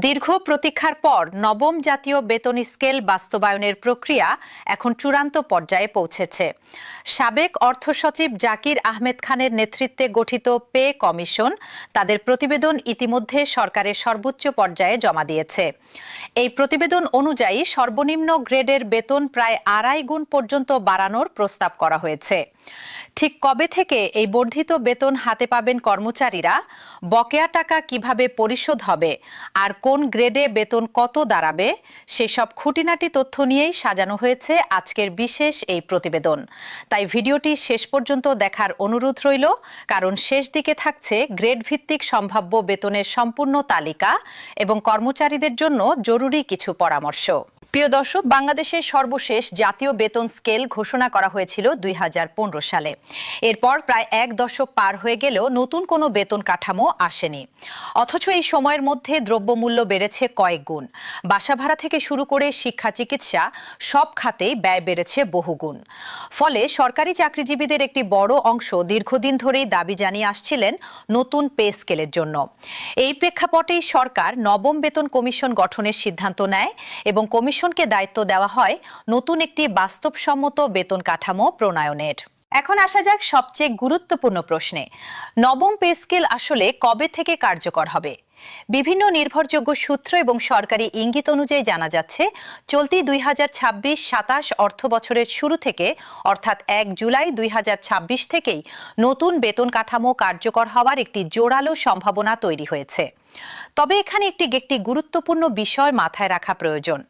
দীর্ঘ প্রতীক্ষার পর নবম জাতীয় বেতন স্কেল বাস্তবায়নের প্রক্রিয়া এখন চূড়ান্ত পর্যায়ে পৌঁছেছে। সাবেক অর্থ সচিব জাকির আহমেদ খানের নেতৃত্বে গঠিত পে কমিশন তাদের প্রতিবেদন ইতিমধ্যে সরকারের সর্বোচ্চ পর্যায়ে জমা দিয়েছে। এই প্রতিবেদন অনুযায়ী সর্বনিম্ন গ্রেডের বেতন প্রায় 2.5 গুণ পর্যন্ত বাড়ানোর প্রস্তাব করা হয়েছে। ঠিক কবে থেকে এই বর্ধিত বেতন হাতে পাবেন কর্মচারীরা, বকেয়া টাকা কিভাবে পরিশোধ হবে আর কোন গ্রেডে বেতন কত দাঁড়াবে, সেসব খুঁটিনাটি তথ্য নিয়েই সাজানো হয়েছে আজকের বিশেষ এই প্রতিবেদন। তাই ভিডিওটি শেষ পর্যন্ত দেখার অনুরোধ রইল, কারণ শেষ দিকে থাকছে গ্রেড ভিত্তিক সম্ভাব্য বেতনের সম্পূর্ণ তালিকা এবং কর্মচারীদের জন্য জরুরি কিছু পরামর্শ। প্রিয় দর্শক, বাংলাদেশের সর্বশেষ জাতীয় বেতন স্কেল ঘোষণা করা হয়েছিল 2015 সালে। এরপর প্রায় 1 দশক পার হয়ে গেলেও নতুন কোনো বেতন কাঠামো আসেনি। অথচ এই সময়ের মধ্যে দ্রব্যমূল্য বেড়েছে কয়েক গুণ। বাসা ভাড়া থেকে শুরু করে শিক্ষা, চিকিৎসা সব খাতেই ব্যয় বেড়েছে বহুগুণ। ফলে সরকারি চাকরিজীবীদের একটি বড় অংশ দীর্ঘদিন ধরেই দাবি জানিয়ে আসছিলেন নতুন পে স্কেলের জন্য। এই প্রেক্ষাপটেই সরকার নবম বেতন কমিশন গঠনের সিদ্ধান্ত নেয় এবং কমিশনকে দায়িত্ব দেওয়া হয় নতুন একটি বাস্তবসম্মত বেতন কাঠামো প্রণয়নের। এখন আসা যাক সবচেয়ে গুরুত্বপূর্ণ প্রশ্নে। নবম পে স্কেল আসলে কবে থেকে কার্যকর হবে? বিভিন্ন নির্ভরযোগ্য সূত্র এবং সরকারি ইঙ্গিত অনুযায়ী জানা যাচ্ছে, চলতি 2026-27 অর্থ বছরের শুরু থেকে অর্থাৎ 1 জুলাই 2026 থেকেই নতুন বেতন কাঠামো কার্যকর হওয়ার একটি জোরালো সম্ভাবনা তৈরি হয়েছে। তবে এখানে একটি গুরুত্বপূর্ণ বিষয় মাথায় রাখা প্রয়োজন।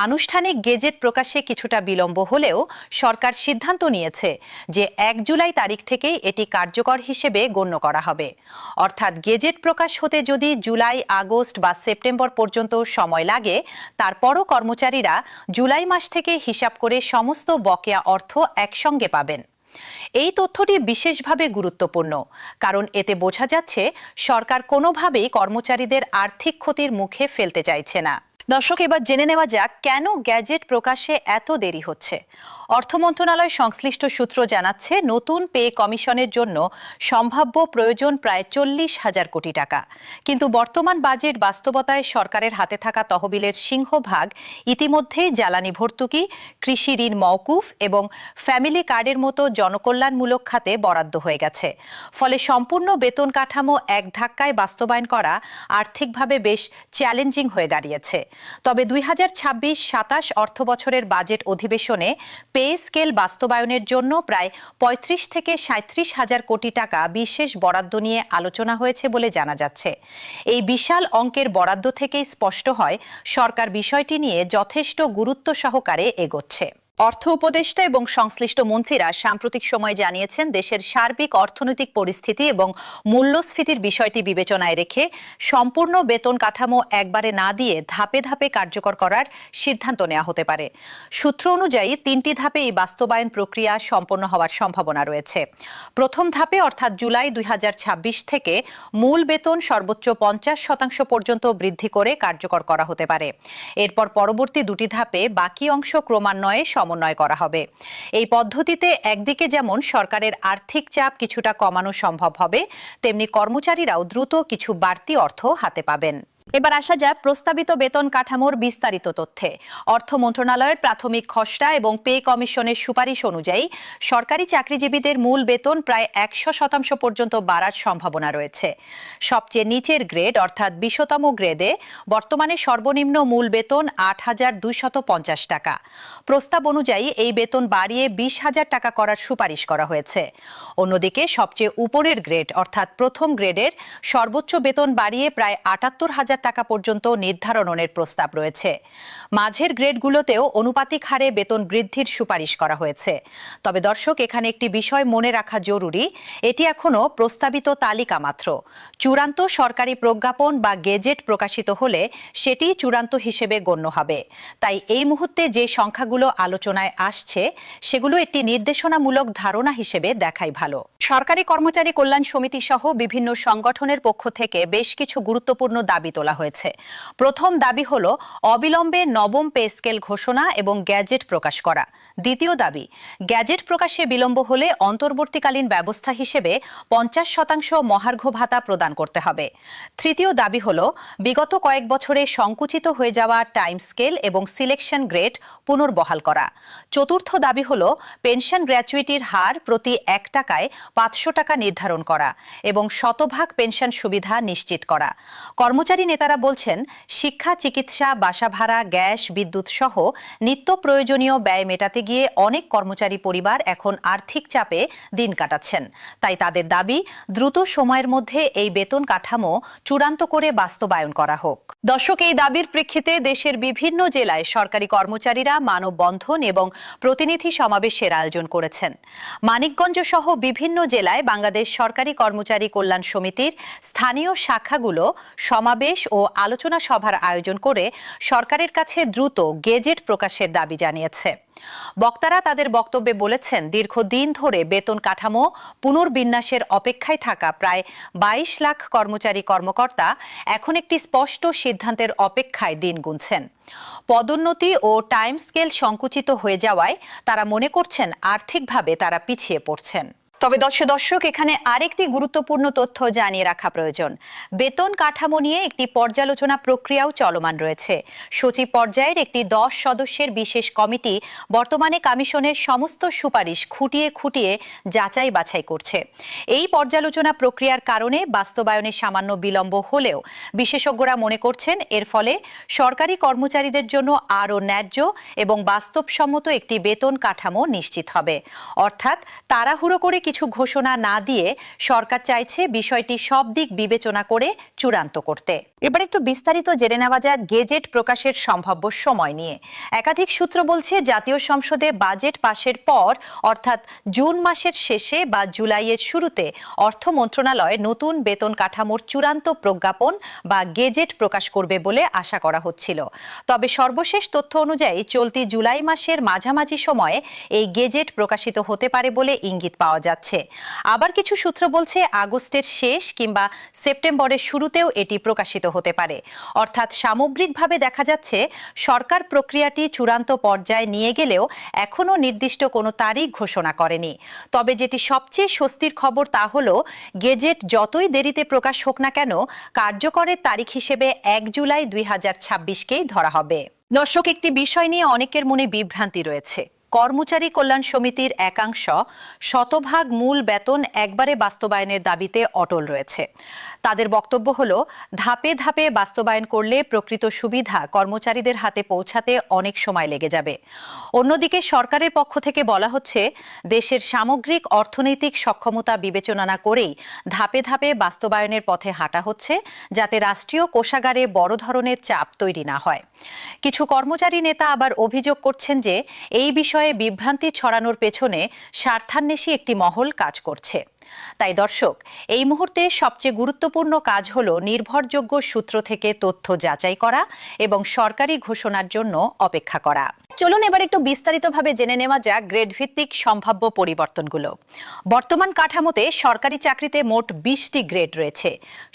আনুষ্ঠানিক গেজেট প্রকাশে কিছুটা বিলম্ব হলেও সরকার সিদ্ধান্ত নিয়েছে যে 1 জুলাই তারিখ থেকেই এটি কার্যকর হিসেবে গণ্য করা হবে। অর্থাৎ গেজেট প্রকাশ হতে যদি জুলাই, আগস্ট বা সেপ্টেম্বর পর্যন্ত সময় লাগে, তারপরও কর্মচারীরা জুলাই মাস থেকে হিসাব করে সমস্ত বকেয়া অর্থ একসঙ্গে পাবেন। এই তথ্যটি বিশেষভাবে গুরুত্বপূর্ণ, কারণ এতে বোঝা যাচ্ছে সরকার কোনোভাবেই কর্মচারীদের আর্থিক ক্ষতির মুখে ফেলতে চাইছে না। দর্শক, এবার জেনে নেওয়া যাক কেন গ্যাজেট প্রকাশে এত দেরি হচ্ছে। অর্থ মন্ত্রণালয় সংশ্লিষ্ট সূত্র জানাচ্ছে, নতুন পে কমিশনের জন্য সম্ভাব্য প্রয়োজন প্রায় 40,000 কোটি টাকা। কিন্তু বর্তমান বাজেট বাস্তবতায় সরকারের হাতে থাকা তহবিলের সিংহভাগ ইতিমধ্যেই জ্বালানি ভর্তুকি, কৃষি ঋণ মওকুফ এবং ফ্যামিলি কার্ডের মতো জনকল্যাণমূলক খাতে বরাদ্দ হয়ে গেছে। ফলে সম্পূর্ণ বেতন কাঠামো এক ধাক্কায় বাস্তবায়ন করা আর্থিকভাবে বেশ চ্যালেঞ্জিং হয়ে দাঁড়িয়েছে। তবে 2026-27 অর্থ বছরের বাজেট অধিবেশনে পে স্কেল বাস্তবায়নের জন্য প্রায় 35 থেকে 37,000 কোটি টাকা বিশেষ বরাদ্দ নিয়ে আলোচনা হয়েছে বলে জানা যাচ্ছে। এই বিশাল অঙ্কের বরাদ্দ থেকেই স্পষ্ট হয় সরকার বিষয়টি নিয়ে যথেষ্ট গুরুত্ব সহকারে এগোচ্ছে। অর্থ উপদেষ্টা এবং সংশ্লিষ্ট মন্ত্রীরা সাম্প্রতিক সময়ে জানিয়েছেন, দেশের সার্বিক অর্থনৈতিক পরিস্থিতি এবং মূল্যস্ফীতির বিষয়টি বিবেচনায় রেখে সম্পূর্ণ বেতন কাঠামো একবারে না দিয়ে ধাপে ধাপে কার্যকর করার সিদ্ধান্ত নেওয়া হতে পারে। সূত্র অনুযায়ী 3টি ধাপে এই বাস্তবায়ন প্রক্রিয়া সম্পন্ন হওয়ার সম্ভাবনা রয়েছে। প্রথম ধাপে অর্থাৎ জুলাই 2026 থেকে মূল বেতন সর্বোচ্চ 50% পর্যন্ত বৃদ্ধি করে কার্যকর করা হতে পারে। এরপর পরবর্তী 2টি ধাপে বাকি অংশ ক্রমান্বয়ে সমন্বয় করা হবে। এই পদ্ধতিতে একদিকে যেমন সরকারের আর্থিক চাপ কিছুটা কমানো সম্ভব হবে, তেমনি কর্মচারীরাও দ্রুত কিছু বাড়তি অর্থ হাতে পাবেন। এবার আসা যাক প্রস্তাবিত বেতন কাঠামোর বিস্তারিত তথ্যে। অর্থ মন্ত্রণালয়ের প্রাথমিক খসড়া এবং পে কমিশনের সুপারিশ অনুযায়ী সরকারি চাকরিজীবীদের মূল বেতন প্রায় 100% পর্যন্ত বাড়ার সম্ভাবনা রয়েছে। সবচেয়ে নিচের গ্রেড অর্থাৎ 20তম গ্রেডে বর্তমানে সর্বনিম্ন মূল বেতন 8,250 টাকা। প্রস্তাব অনুযায়ী এই বেতন বাড়িয়ে 20,000 টাকা করার সুপারিশ করা হয়েছে। অন্যদিকে সবচেয়ে উপরের গ্রেড অর্থাৎ প্রথম গ্রেডের সর্বোচ্চ বেতন বাড়িয়ে প্রায় 78,000 টাকা পর্যন্ত নির্ধারণের প্রস্তাব রয়েছে। মাঝের গ্রেডগুলোতেও অনুপাতিক হারে বেতন বৃদ্ধির সুপারিশ করা হয়েছে। তবে দর্শক, এখানে একটি বিষয় মনে রাখা জরুরি, এটি এখনো প্রস্তাবিত তালিকা মাত্র। চূড়ান্ত সরকারি প্রজ্ঞাপন বা গেজেট প্রকাশিত হলে সেটি চূড়ান্ত হিসেবে গণ্য হবে। তাই এই মুহূর্তে যে সংখ্যাগুলো আলোচনায় আসছে সেগুলো একটি নির্দেশনামূলক ধারণা হিসেবে দেখাই ভালো। সরকারি কর্মচারী কল্যাণ সমিতি সহ বিভিন্ন সংগঠনের পক্ষ থেকে বেশ কিছু গুরুত্বপূর্ণ দাবি তোলা তোলা হয়েছে। প্রথম দাবি হলো অবিলম্বে নবম পে স্কেল ঘোষণা এবং গ্যাজেট প্রকাশ করা। দ্বিতীয় দাবি, গ্যাজেট প্রকাশে বিলম্ব হলে অন্তর্বর্তীকালীন ব্যবস্থা হিসেবে 50% মহার্ঘ ভাতা প্রদান করতে হবে। তৃতীয় দাবি হলো বিগত কয়েক বছরে সংকুচিত হয়ে যাওয়া টাইম স্কেল এবং সিলেকশন গ্রেড পুনর্বহাল করা। চতুর্থ দাবি হলো পেনশন গ্র্যাচুইটির হার প্রতি 1 টাকায় 500 টাকা নির্ধারণ করা এবং শতভাগ পেনশন সুবিধা নিশ্চিত করা। কর্মচারী নেতারা বলছেন, শিক্ষা, চিকিৎসা, বাসা ভাড়া, গ্যাস, বিদ্যুৎ সহ নিত্য প্রয়োজনীয় ব্যয় মেটাতে গিয়ে অনেক কর্মচারী পরিবার এখন আর্থিক চাপে দিন কাটাচ্ছেন। তাই তাদের দাবি, দ্রুত সময়ের মধ্যে এই বেতন কাঠামো চূড়ান্ত করে বাস্তবায়ন করা হোক। দর্শক, এই দাবির প্রেক্ষিতে দেশের বিভিন্ন জেলায় সরকারি কর্মচারীরা মানববন্ধন এবং প্রতিনিধি সমাবেশের আয়োজন করেছেন। মানিকগঞ্জ সহ বিভিন্ন জেলায় বাংলাদেশ সরকারি কর্মচারী কল্যাণ সমিতির স্থানীয় শাখাগুলো সমাবেশ ও আলোচনা সভার আয়োজন করে সরকারের কাছে দ্রুত গেজেট প্রকাশের দাবি জানিয়েছে। বক্তারা তাদের বক্তব্যে বলেছেন, দীর্ঘদিন ধরে বেতন কাঠামো পুনর্বিন্যাসের অপেক্ষায় থাকা প্রায় 22 লাখ কর্মচারী কর্মকর্তা এখন একটি স্পষ্ট সিদ্ধান্তের অপেক্ষায় দিন গুনছেন। পদোন্নতি ও টাইম স্কেল সংকুচিত হয়ে যাওয়ায় তারা মনে করছেন আর্থিকভাবে তারা পিছিয়ে পড়ছেন। তবে দর্শক, এখানে আরেকটি গুরুত্বপূর্ণ তথ্য জানিয়ে রাখা প্রয়োজন। বেতন কাঠামো নিয়ে একটি পর্যালোচনা প্রক্রিয়াও চলমান রয়েছে। সচিব পর্যায়ের একটি 10 সদস্যের বিশেষ কমিটি বর্তমানে কমিশনের সমস্ত সুপারিশ খুঁটিয়ে যাচাই বাছাই করছে। এই পর্যালোচনা প্রক্রিয়ার কারণে বাস্তবায়নে সামান্য বিলম্ব হলেও বিশেষজ্ঞরা মনে করছেন এর ফলে সরকারি কর্মচারীদের জন্য আরও ন্যায্য এবং বাস্তবসম্মত একটি বেতন কাঠামো নিশ্চিত হবে। অর্থাৎ তাড়াহুড়ো করে কিছু ঘোষণা না দিয়ে সরকার চাইছে বিষয়টি সব দিক বিবেচনা করে চূড়ান্ত করতে। এবার একটু বিস্তারিত জেনে নেওয়া যাক গেজেট প্রকাশের সম্ভাব্য সময় নিয়ে। একাধিক সূত্র বলছে, জাতীয় সংসদে বাজেট পাশের পর অর্থাৎ জুন মাসের শেষে বা জুলাইয়ের শুরুতে অর্থ মন্ত্রণালয় নতুন বেতন কাঠামোর চূড়ান্ত প্রজ্ঞাপন বা গেজেট প্রকাশ করবে বলে আশা করা হচ্ছিল। তবে সর্বশেষ তথ্য অনুযায়ী চলতি জুলাই মাসের মাঝামাঝি সময়ে এই গেজেট প্রকাশিত হতে পারে বলে ইঙ্গিত পাওয়া যাচ্ছে। আবার কিছু সূত্র বলছে আগস্টের শেষ কিংবা সেপ্টেম্বরের শুরুতেও এটি প্রকাশিত হতে পারে। অর্থাৎ সামগ্রিকভাবে দেখা যাচ্ছে সরকার প্রক্রিয়াটি চূড়ান্ত পর্যায়ে নিয়ে গেলেও এখনও নির্দিষ্ট কোনো তারিখ ঘোষণা করেনি। তবে যেটি সবচেয়ে স্বস্তির খবর তা হলো, গেজেট যতই দেরিতে প্রকাশ হোক না কেন, কার্যকরের তারিখ হিসেবে 1 জুলাই 2026কেই ধরা হবে। দর্শক, একটি বিষয় নিয়ে অনেকের মনে বিভ্রান্তি রয়েছে। কর্মচারী কল্যাণ সমিতির একাংশ শতভাগ মূল বেতন একবারে বাস্তবায়নের দাবিতে অটল রয়েছে। তাদের বক্তব্য হলো, ধাপে ধাপে বাস্তবায়ন করলে প্রকৃত সুবিধা কর্মচারীদের হাতে পৌঁছাতে অনেক সময় লেগে যাবে। অন্যদিকে সরকারের পক্ষ থেকে বলা হচ্ছে, দেশের সামগ্রিক অর্থনৈতিক সক্ষমতা বিবেচনা না করেই ধাপে ধাপে বাস্তবায়নের পথে হাঁটা হচ্ছে, যাতে রাষ্ট্রীয় কোষাগারে বড় ধরনের চাপ তৈরি না হয়। কিছু কর্মচারী নেতা আবার অভিযোগ করছেন যে এই বিষয়ে বিভ্রান্তি ছড়ানোর পেছনে স্বার্থান্বেষী একটি মহল কাজ করছে। তাই দর্শক, এই মুহূর্তে সবচেয়ে গুরুত্বপূর্ণ কাজ হলো নির্ভরযোগ্য সূত্র থেকে তথ্য যাচাই করা এবং সরকারি ঘোষণার জন্য অপেক্ষা করা। চলুন এবার একটু বিস্তারিতভাবে জেনে নেওয়া যাক গ্রেড ভিত্তিক সম্ভাব্য পরিবর্তনগুলো। বর্তমান কাঠামোতে সরকারি চাকরিতে মোট 20টি গ্রেড রয়েছে।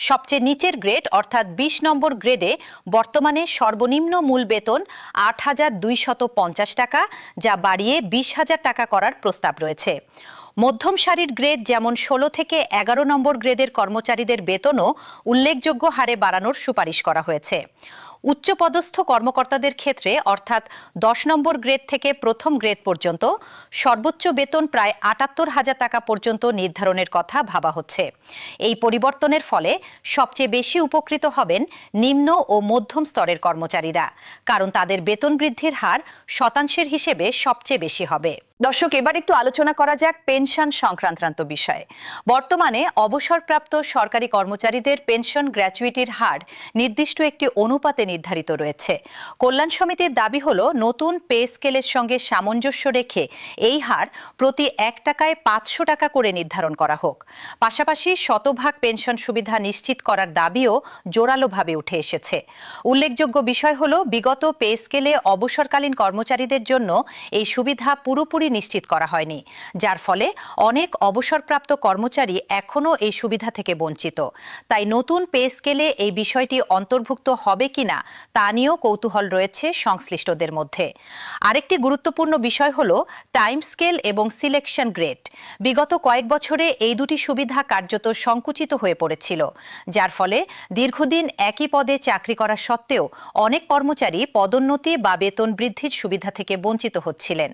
সবচেয়ে নিচের গ্রেড অর্থাৎ 20 নম্বর গ্রেডে বর্তমানে সর্বনিম্ন মূল বেতন 8,250 টাকা, যা বাড়িয়ে 20,000 টাকা করার প্রস্তাব রয়েছে। মধ্যম সারির গ্রেড যেমন 16 থেকে 11 নম্বর গ্রেডের কর্মচারীদের বেতনও উল্লেখযোগ্য হারে বাড়ানোর সুপারিশ করা হয়েছে। উচ্চপদস্থ কর্মকর্তাদের ক্ষেত্রে অর্থাৎ 10 নম্বর গ্রেড থেকে প্রথম গ্রেড পর্যন্ত সর্বোচ্চ বেতন প্রায় 78,000 টাকা পর্যন্ত নির্ধারণের কথা ভাবা হচ্ছে। এই পরিবর্তনের ফলে সবচেয়ে বেশি উপকৃত হবেন নিম্ন ও মধ্যম স্তরের কর্মচারীরা, কারণ তাদের বেতন বৃদ্ধির হার শতাংশের হিসেবে সবচেয়ে বেশি হবে। দর্শক, এবার একটু আলোচনা করা যাক পেনশন সংক্রান্ত বিষয়ে। বর্তমানে অবসরপ্রাপ্ত সরকারি কর্মচারীদের পেনশন গ্র্যাচুইটির হার নির্দিষ্ট একটি অনুপাতে নির্ধারিত রয়েছে। কল্যাণ সমিতির দাবি হলো, নতুন পে স্কেলের সঙ্গে সামঞ্জস্য রেখে এই হার প্রতি 1 টাকায় 500 টাকা করে নির্ধারণ করা হোক। পাশাপাশি শতভাগ পেনশন সুবিধা নিশ্চিত করার দাবিও জোরালোভাবে উঠে এসেছে। উল্লেখযোগ্য বিষয় হলো, বিগত পে স্কেলে অবসরকালীন কর্মচারীদের জন্য এই সুবিধা পুরোপুরি পুরোপুরি নিশ্চিত করা হয়নি, যার ফলে অনেক অবসরপ্রাপ্ত কর্মচারী এখনও এই সুবিধা থেকে বঞ্চিত। তাই নতুন পে স্কেলে এই বিষয়টি অন্তর্ভুক্ত হবে কিনা তা নিয়েও কৌতূহল রয়েছে সংশ্লিষ্টদের মধ্যে। আরেকটি গুরুত্বপূর্ণ বিষয় হল টাইম স্কেল এবং সিলেকশন গ্রেড। বিগত কয়েক বছরে এই দুটি সুবিধা কার্যত সংকুচিত হয়ে পড়েছিল, যার ফলে দীর্ঘদিন একই পদে চাকরি করা সত্ত্বেও অনেক কর্মচারী পদোন্নতি বা বেতন বৃদ্ধির সুবিধা থেকে বঞ্চিত হচ্ছিলেন।